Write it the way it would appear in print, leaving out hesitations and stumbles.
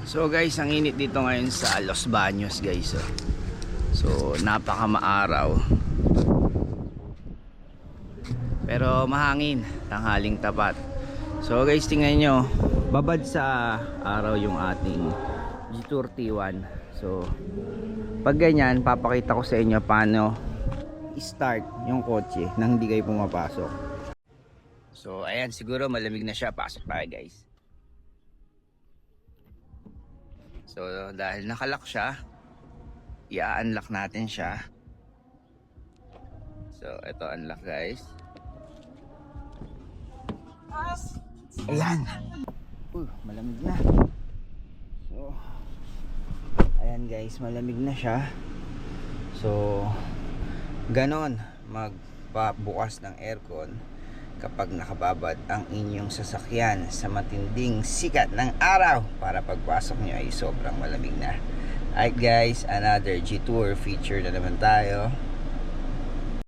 So guys, ang init dito ngayon sa Los Baños guys. So napaka maaraw. Pero mahangin, tanghaling tapat. So guys, tingnan nyo, babad sa araw yung ating G-Tour T1. So pag ganyan, papakita ko sa inyo paano i-start yung kotse nang hindi kayo pumapasok. So ayan, siguro malamig na siya. Pasok tayo guys. So dahil nakalock siya, i-unlock natin siya. So ito, unlock guys. Ayan. Malamig na. So ayan guys, malamig na siya. So ganon magpabukas ng aircon kapag nakababad ang inyong sasakyan sa matinding sikat ng araw para pagpasok nyo ay sobrang malamig na. Alright guys, another G-Tour feature na naman tayo.